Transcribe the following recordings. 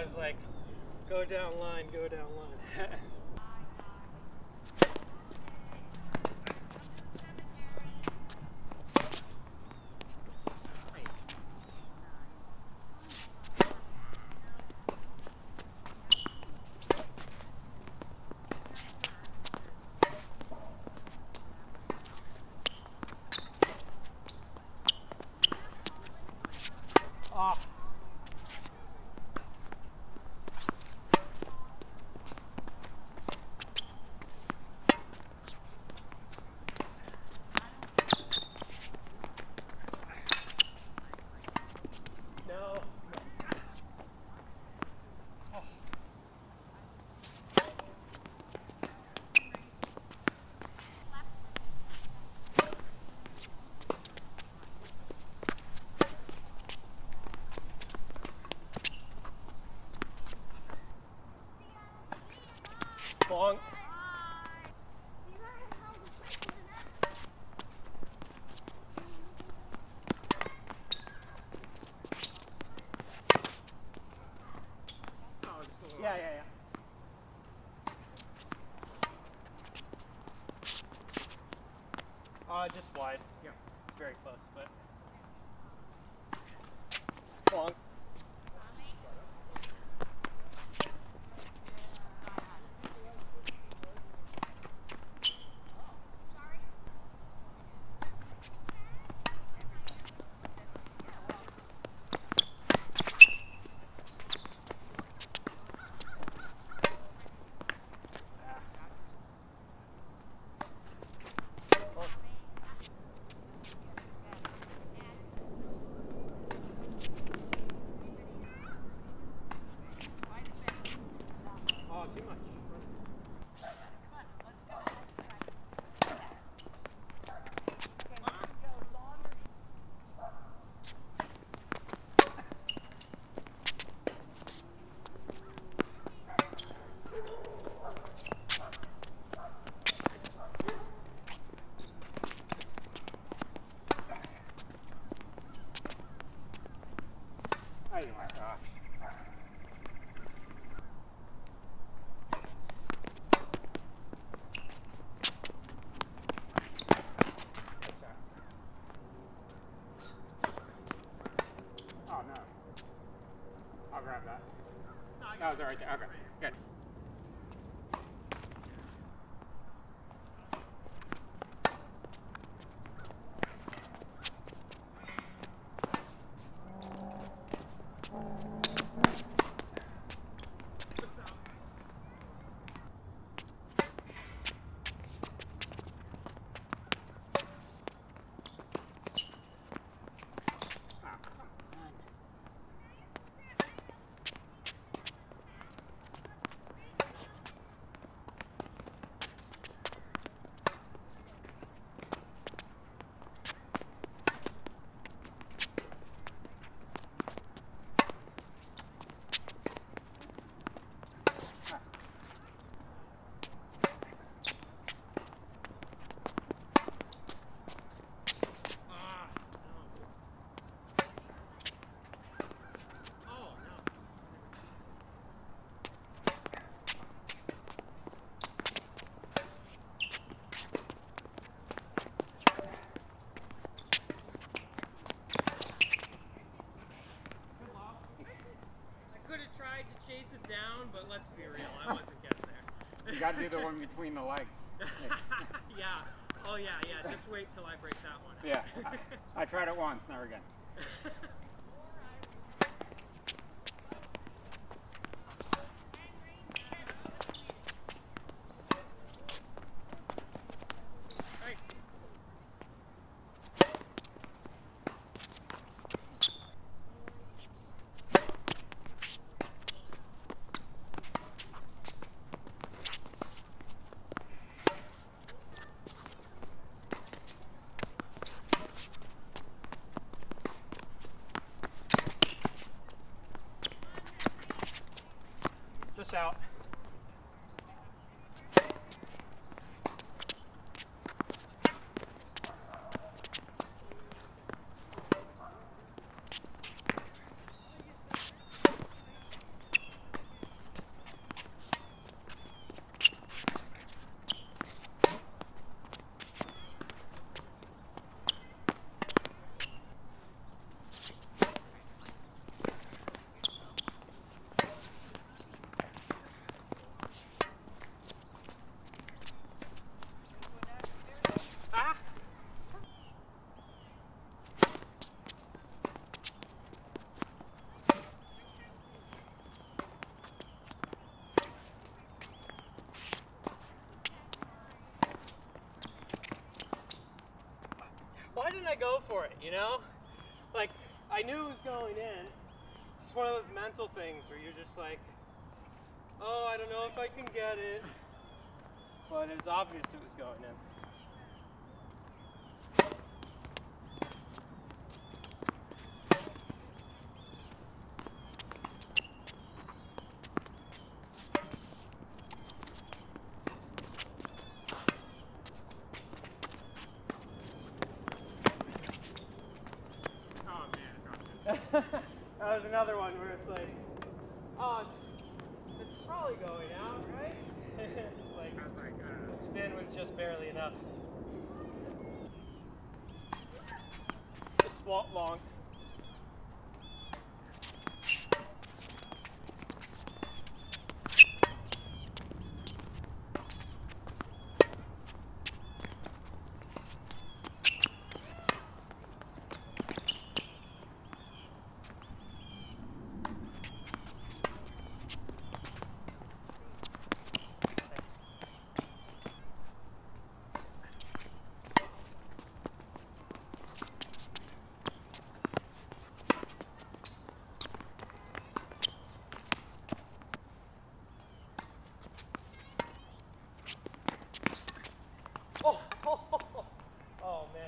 was like, go down line, go down line. Ah. No. Oh. Bonk. Yeah. Just wide. Yeah. Very close, but. Bonk. Oh, too much. Oh my gosh. Oh no. I'll grab that. No, it's right there. Okay, good. Chase it down, but let's be real, I wasn't getting there. You gotta do the one between the legs. Yeah. Oh yeah. Just wait till I break that one. Yeah. I tried it once, never again. Just out. go for it, you know? Like, I knew it was going in. It's one of those mental things where you're just like, oh, I don't know if I can get it. But it was obvious it was going in. That was another one where it's like, oh, it's probably going out, right? It's like, the spin was just barely enough. Just swat long. Oh man.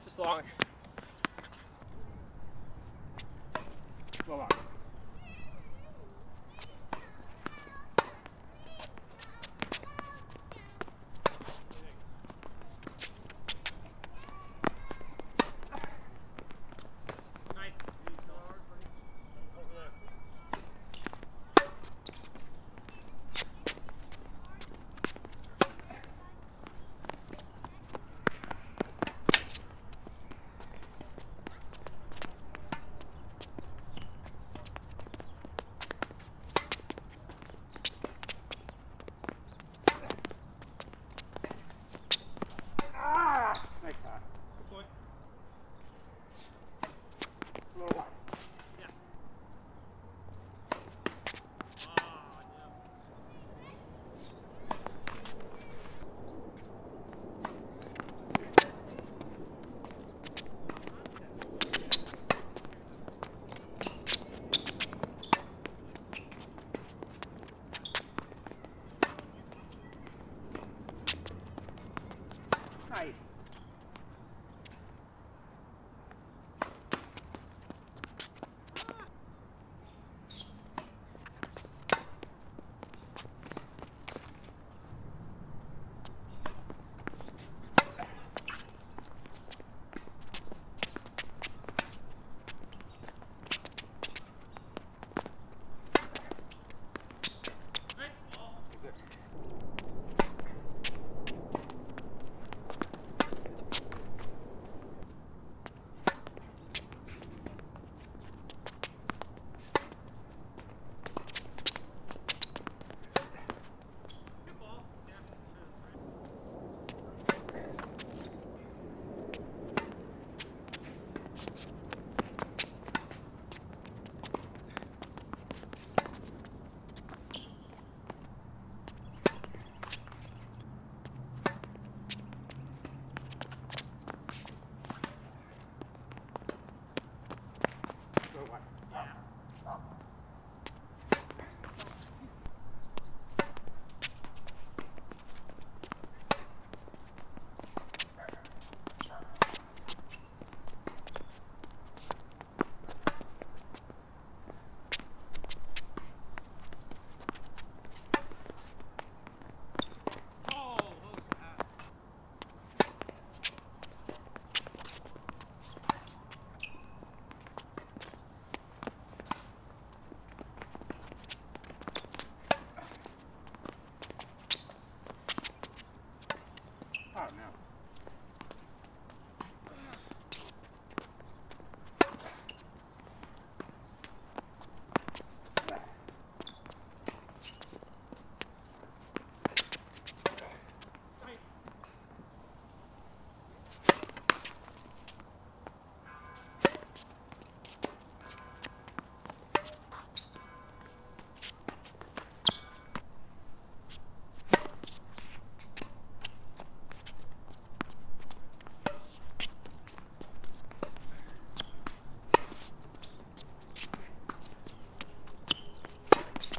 Just long. Go long.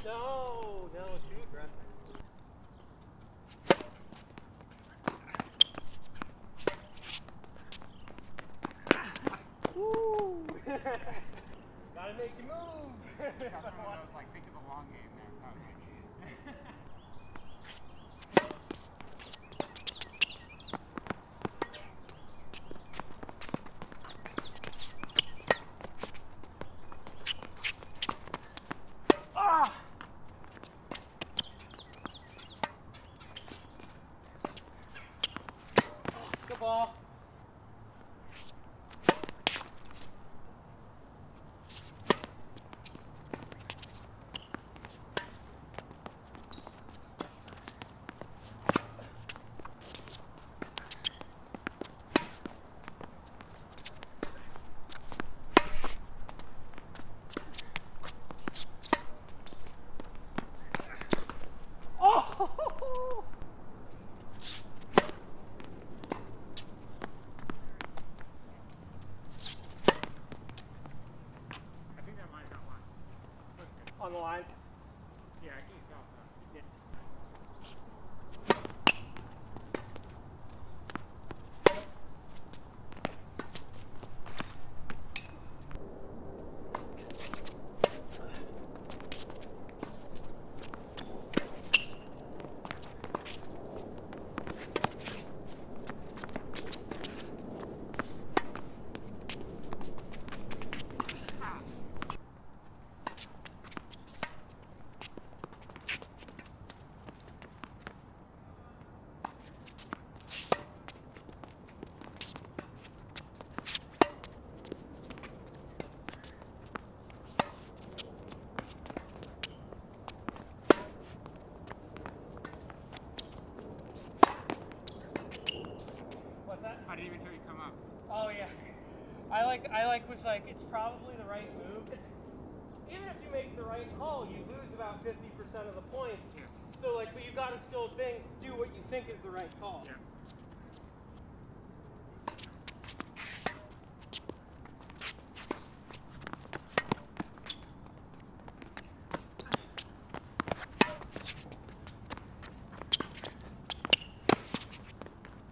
No, too aggressive. Woo! Gotta make you move. That's one of those, like, think of the long game, man. Ah! Good ball. Oh! I think that mine's not mine. On the line. Yeah, I can't tell. Yeah. What's that? I didn't even hear you come up. Oh yeah. Was like, it's probably the right move. Even if you make the right call, you lose about 50% of the points. Yeah. So like, but you gotta still do what you think is the right call. Yeah.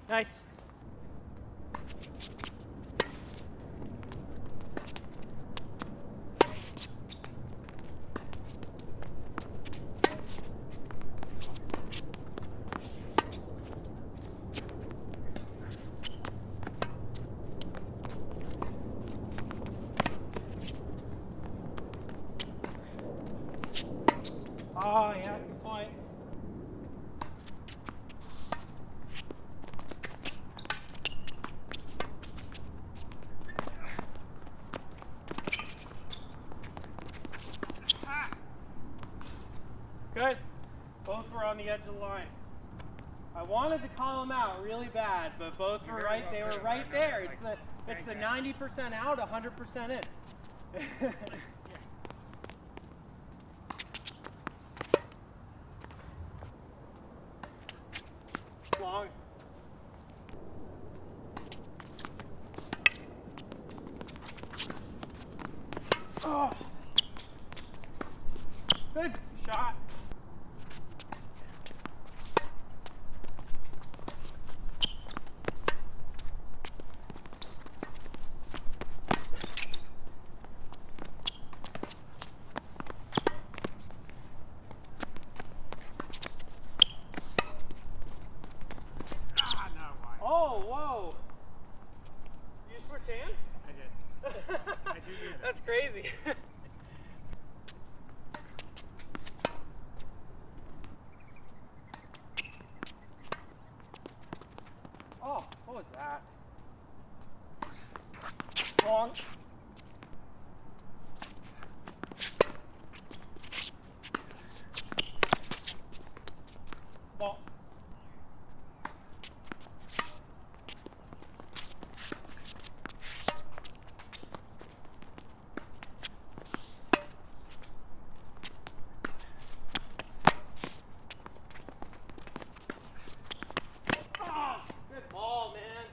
Nice. Oh yeah, good point. Good. Both were on the edge of the line. I wanted to call them out really bad, but both were right. They were right there. It's the 90% out, 100% in. Long. Oh. Good shot. Ah, no, why? Oh, whoa. You switch hands? I did. I do that. That's crazy. Oh, what was that? Long. Ball. Good ball, man.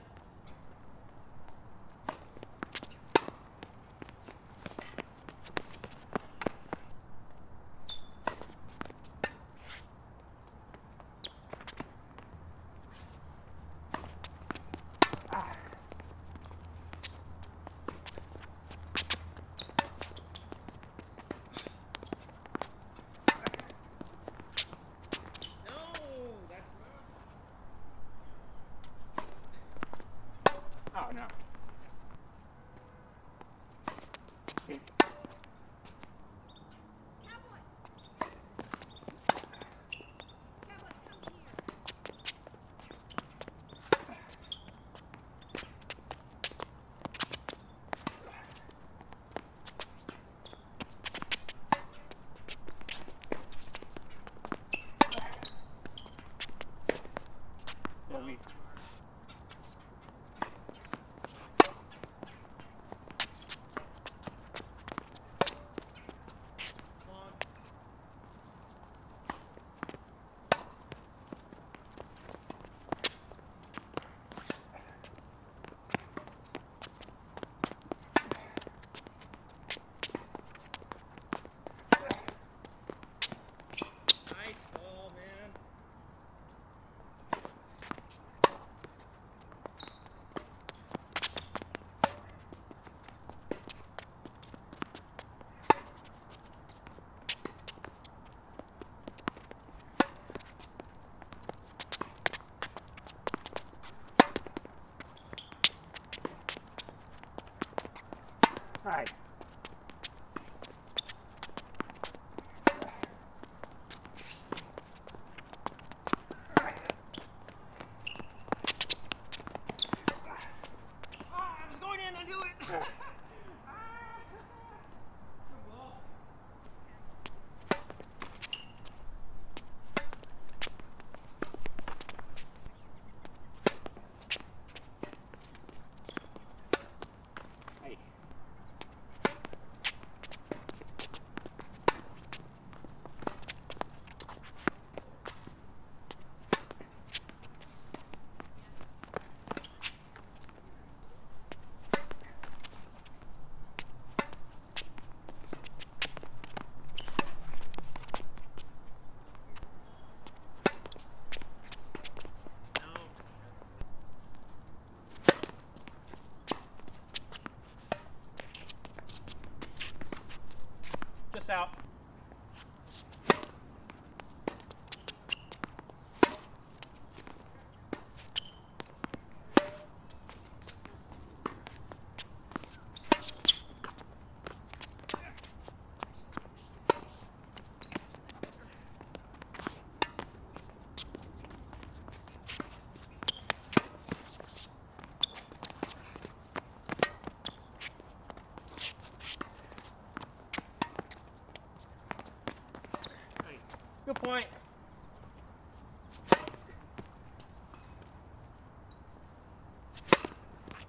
Good point.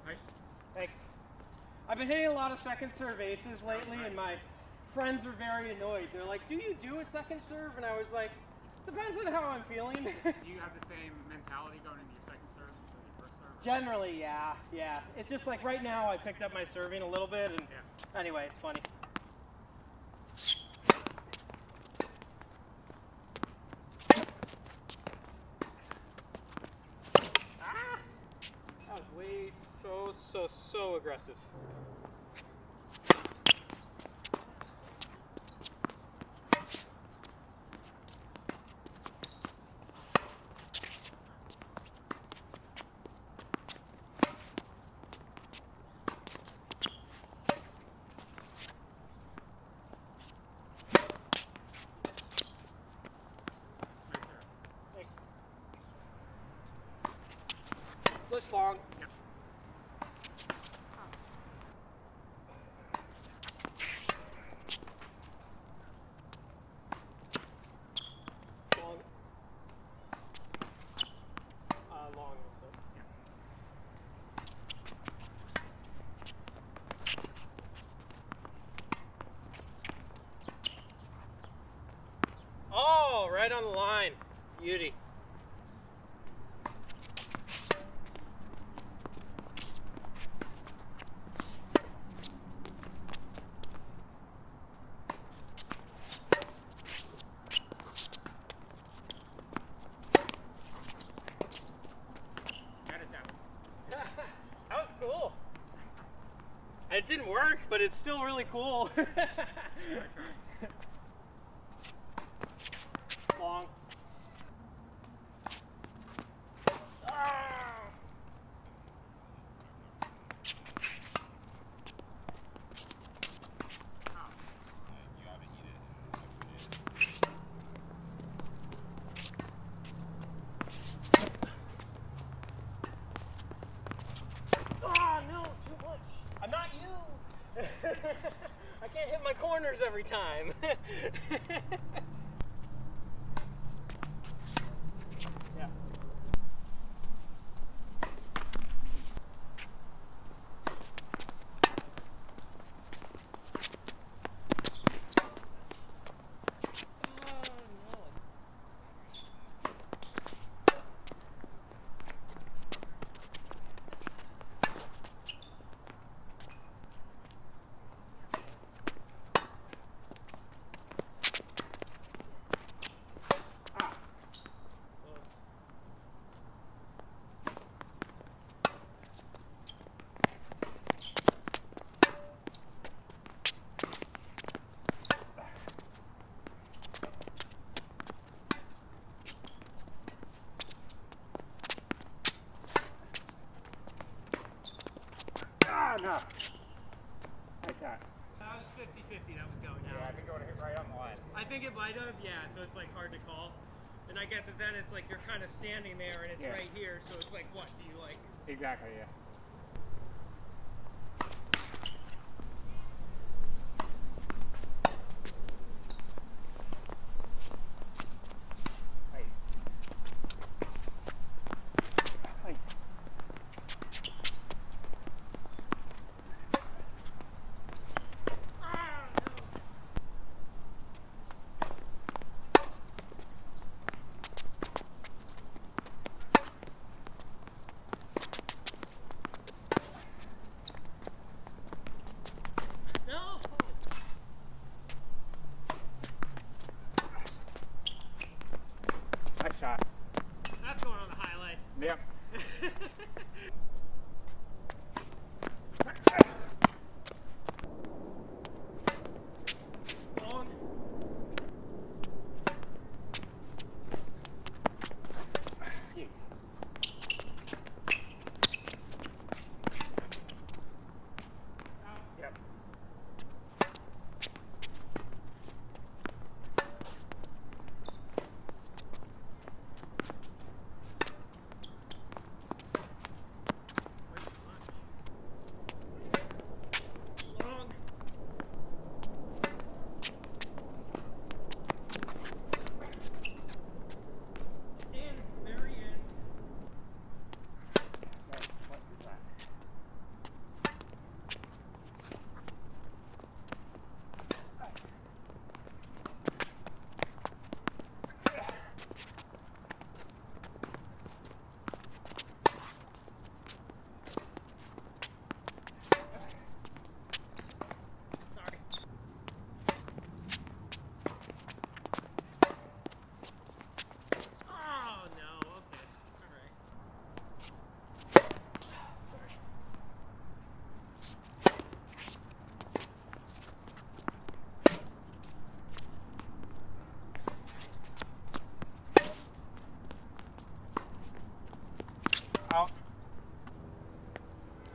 Nice. Thanks. I've been hitting a lot of second serve aces lately, and my friends are very annoyed. They're like, "Do you do a second serve?" And I was like, "Depends on how I'm feeling." Do you have the same mentality going into your second serve as your first serve? Generally, yeah. It's just like right now I picked up my serving a little bit, and anyway, it's funny. That was way so aggressive. Push long. Yep. Long. Long. Yeah. Oh, right on the line. Beauty. That is that one. That was cool. It didn't work, but it's still really cool. Long. You gotta eat it. Oh no, too much. I'm not you. I can't hit my corners every time. Yeah. Ah, no. Like that. That was 50-50 that was going Yeah, I out. think I would have hit right on the line. I think it might have, yeah, so it's like hard to call. And I get that then it's like you're kind of standing there and it's Yeah. right here, so it's like, what, do you like... Exactly, yeah. Hey. Hey.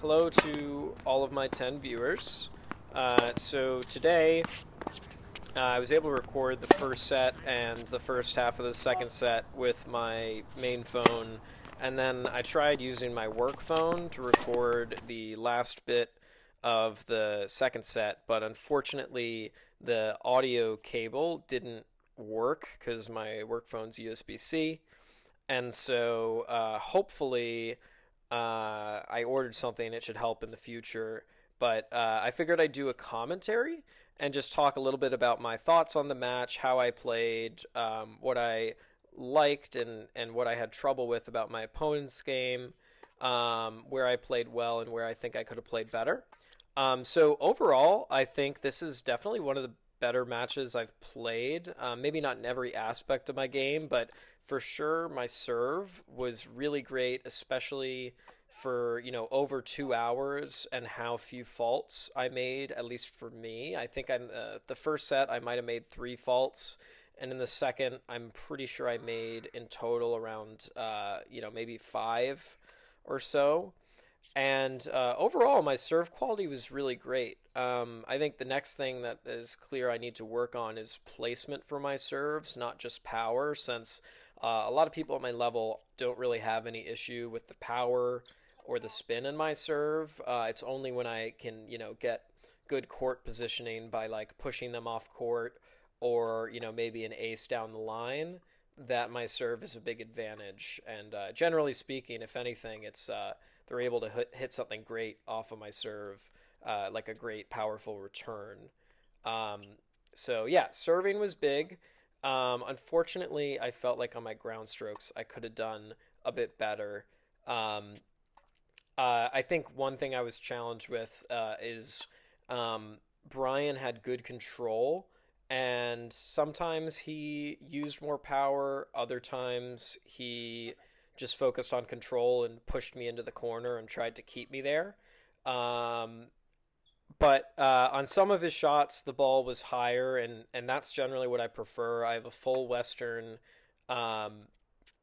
Hello to all of my 10 viewers. So today I was able to record the first set and the first half of the second set with my main phone, and then I tried using my work phone to record the last bit of the second set, but unfortunately the audio cable didn't work because my work phone's USB-C, and so hopefully I ordered something. It should help in the future. But I figured I'd do a commentary and just talk a little bit about my thoughts on the match, how I played, what I liked and what I had trouble with about my opponent's game, where I played well and where I think I could have played better. So overall, I think this is definitely one of the better matches I've played. Maybe not in every aspect of my game, but for sure my serve was really great, especially for, over 2 hours and how few faults I made, at least for me. I think the first set I might have made 3 faults, and in the second I'm pretty sure I made in total around maybe 5 or so. And overall, my serve quality was really great. I think the next thing that is clear I need to work on is placement for my serves, not just power, since a lot of people at my level don't really have any issue with the power or the spin in my serve. It's only when I can, get good court positioning by like pushing them off court or, maybe an ace down the line that my serve is a big advantage. And generally speaking, if anything, it's they're able to hit something great off of my serve, like a great powerful return. So yeah, serving was big. Unfortunately, I felt like on my ground strokes I could have done a bit better. I think one thing I was challenged with is Brian had good control, and sometimes he used more power, other times he just focused on control and pushed me into the corner and tried to keep me there. But on some of his shots, the ball was higher, and that's generally what I prefer. I have a full Western um,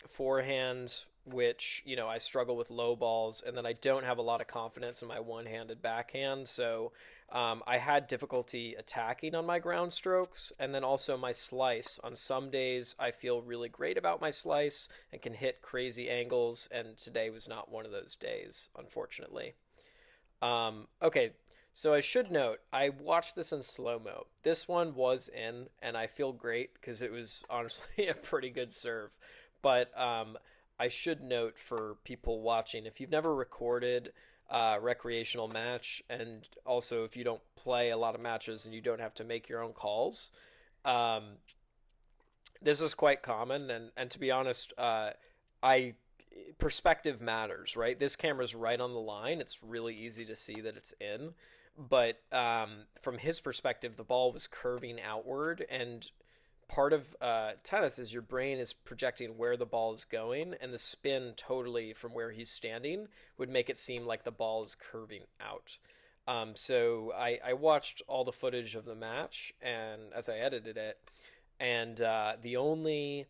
forehand, which, I struggle with low balls, and then I don't have a lot of confidence in my one-handed backhand, so I had difficulty attacking on my ground strokes, and then also my slice. On some days, I feel really great about my slice and can hit crazy angles, and today was not one of those days, unfortunately. Okay, so I should note, I watched this in slow-mo. This one was in, and I feel great because it was honestly a pretty good serve. But I should note for people watching, if you've never recorded a recreational match, and also if you don't play a lot of matches and you don't have to make your own calls, um, this is quite common. And to be honest, I perspective matters, right? This camera's right on the line. It's really easy to see that it's in. But from his perspective, the ball was curving outward, and part of tennis is your brain is projecting where the ball is going, and the spin totally from where he's standing would make it seem like the ball is curving out. So I watched all the footage of the match, and as I edited it, and the only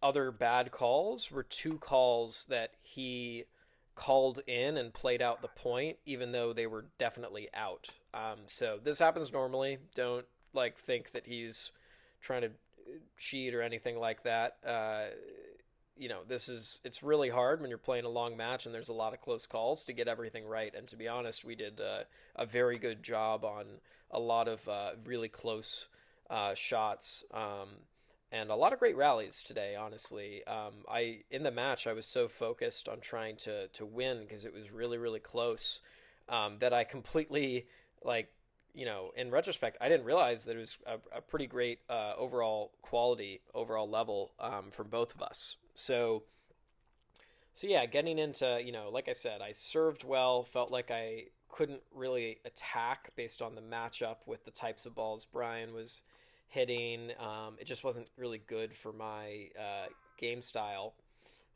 other bad calls were 2 calls that he called in and played out the point, even though they were definitely out. So this happens normally. Don't think that he's trying to cheat or anything like that. It's really hard when you're playing a long match and there's a lot of close calls to get everything right. And to be honest, we did a very good job on a lot of really close shots. And a lot of great rallies today, honestly. In the match, I was so focused on trying to win because it was really, really close, that I completely, in retrospect, I didn't realize that it was a pretty great overall quality, overall level from both of us. So yeah, getting into, like I said, I served well, felt like I couldn't really attack based on the matchup with the types of balls Brian was hitting. It just wasn't really good for my game style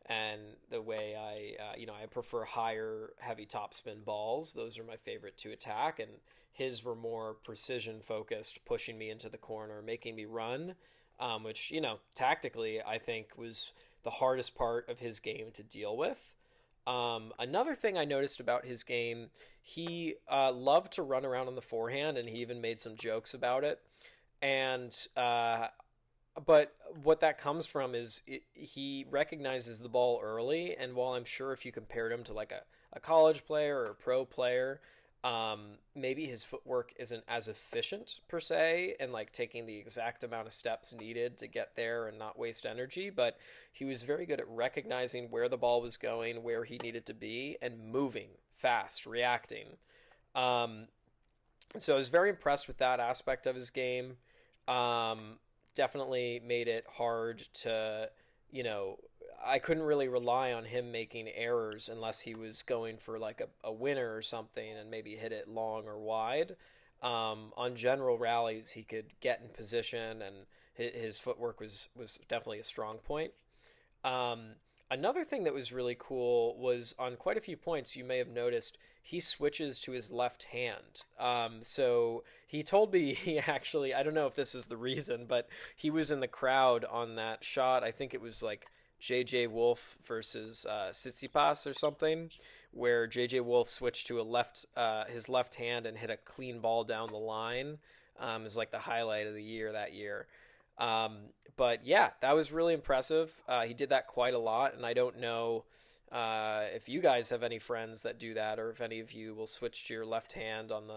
and the way I prefer higher heavy topspin balls. Those are my favorite to attack, and his were more precision focused, pushing me into the corner, making me run, which tactically I think was the hardest part of his game to deal with. Another thing I noticed about his game, he loved to run around on the forehand, and he even made some jokes about it. And but what that comes from is he recognizes the ball early, and while I'm sure if you compared him to like a college player or a pro player, maybe his footwork isn't as efficient per se, and like taking the exact amount of steps needed to get there and not waste energy, but he was very good at recognizing where the ball was going, where he needed to be, and moving fast, reacting. Um, so I was very impressed with that aspect of his game. Um, Definitely made it hard to, you know, I couldn't really rely on him making errors unless he was going for like a winner or something and maybe hit it long or wide. On general rallies, he could get in position, and his footwork was definitely a strong point. Um, Another thing that was really cool was on quite a few points, you may have noticed he switches to his left hand. So he told me he actually, I don't know if this is the reason, but he was in the crowd on that shot. I think it was like JJ Wolf versus Tsitsipas or something, where JJ Wolf switched to his left hand and hit a clean ball down the line. It was like the highlight of the year that year. But yeah, that was really impressive. He did that quite a lot, and I don't know if you guys have any friends that do that, or if any of you will switch to your left hand on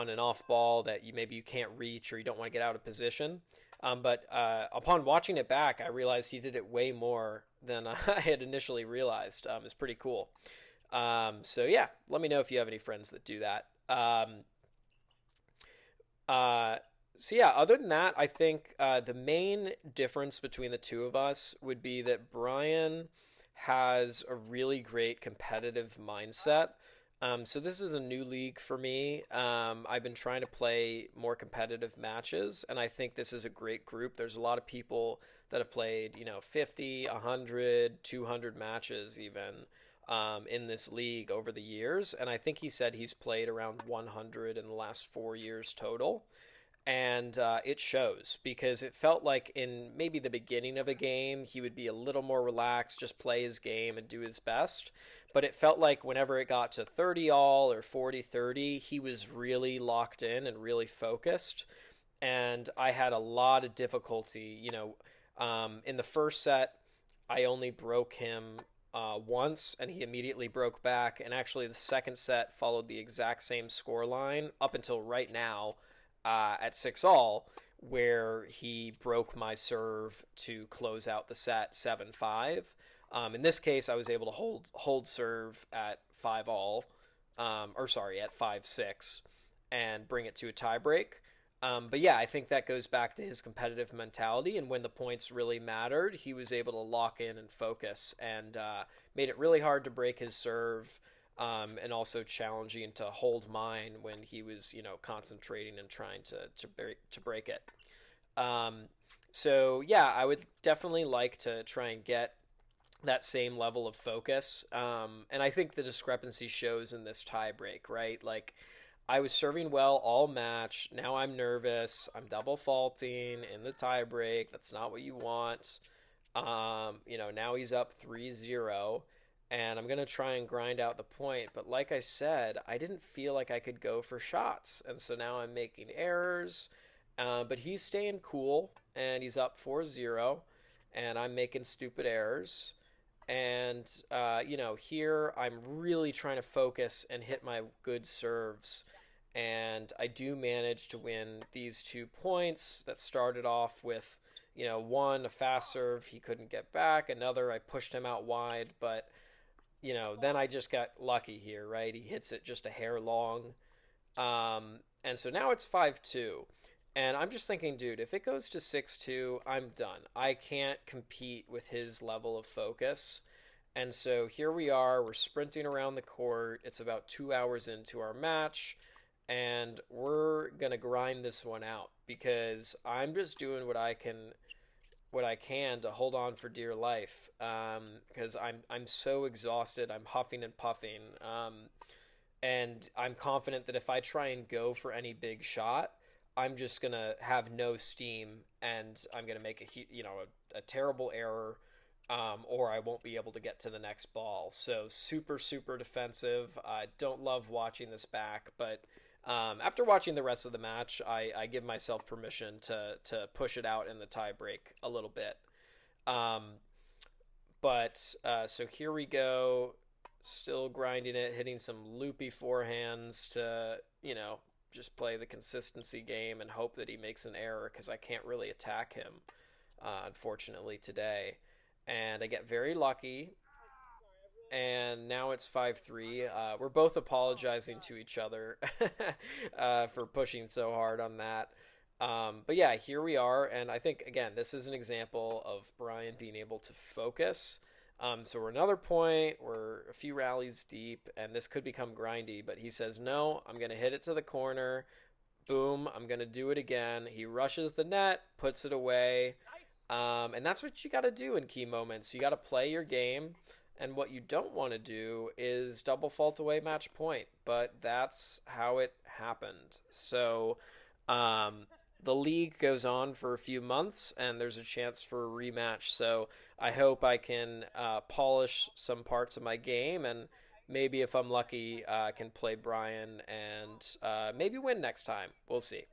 an off ball that you can't reach or you don't want to get out of position. But upon watching it back, I realized he did it way more than I had initially realized. It's pretty cool. So yeah, let me know if you have any friends that do that. Uh, so yeah, other than that, I think the main difference between the two of us would be that Brian has a really great competitive mindset. So this is a new league for me. I've been trying to play more competitive matches, and I think this is a great group. There's a lot of people that have played, 50, 100, 200 matches even in this league over the years. And I think he said he's played around 100 in the last 4 years total. And it shows because it felt like in maybe the beginning of a game, he would be a little more relaxed, just play his game and do his best. But it felt like whenever it got to 30 all or 40-30, he was really locked in and really focused. And I had a lot of difficulty. In the first set, I only broke him once, and he immediately broke back. And actually, the second set followed the exact same score line up until right now. At 6 all, where he broke my serve to close out the set 7-5. In this case, I was able to hold serve at 5 all, at 5-6, and bring it to a tiebreak. But yeah, I think that goes back to his competitive mentality, and when the points really mattered, he was able to lock in and focus, and made it really hard to break his serve. And also challenging to hold mine when he was, concentrating and trying to break it. So yeah, I would definitely like to try and get that same level of focus. And I think the discrepancy shows in this tie break, right? Like, I was serving well all match. Now I'm nervous. I'm double faulting in the tie break. That's not what you want. Now he's up 3-0. And I'm going to try and grind out the point. But like I said, I didn't feel like I could go for shots. And so now I'm making errors. But he's staying cool, and he's up 4-0. And I'm making stupid errors. And, here I'm really trying to focus and hit my good serves. And I do manage to win these 2 points that started off with, one, a fast serve he couldn't get back. Another, I pushed him out wide, but then I just got lucky here, right? He hits it just a hair long. And so now it's 5-2. And I'm just thinking, dude, if it goes to 6-2, I'm done. I can't compete with his level of focus. And so here we are. We're sprinting around the court. It's about 2 hours into our match. And we're going to grind this one out because I'm just doing what I can to hold on for dear life, because I'm so exhausted. I'm huffing and puffing, and I'm confident that if I try and go for any big shot, I'm just gonna have no steam, and I'm gonna make a terrible error, or I won't be able to get to the next ball. So super, super defensive. I don't love watching this back, but after watching the rest of the match, I give myself permission to push it out in the tie break a little bit. So here we go, still grinding it, hitting some loopy forehands to, just play the consistency game and hope that he makes an error because I can't really attack him, unfortunately, today. And I get very lucky, and now it's 5-3. We're both apologizing to each other for pushing so hard on that. But yeah, here we are, and I think, again, this is an example of Brian being able to focus. So we're another point, we're a few rallies deep, and this could become grindy, but he says, no, I'm going to hit it to the corner. Boom, I'm going to do it again. He rushes the net, puts it away. And that's what you got to do in key moments. You got to play your game, and what you don't want to do is double fault away match point, but that's how it happened. So the league goes on for a few months, and there's a chance for a rematch. So I hope I can polish some parts of my game, and maybe if I'm lucky, I can play Brian and maybe win next time. We'll see.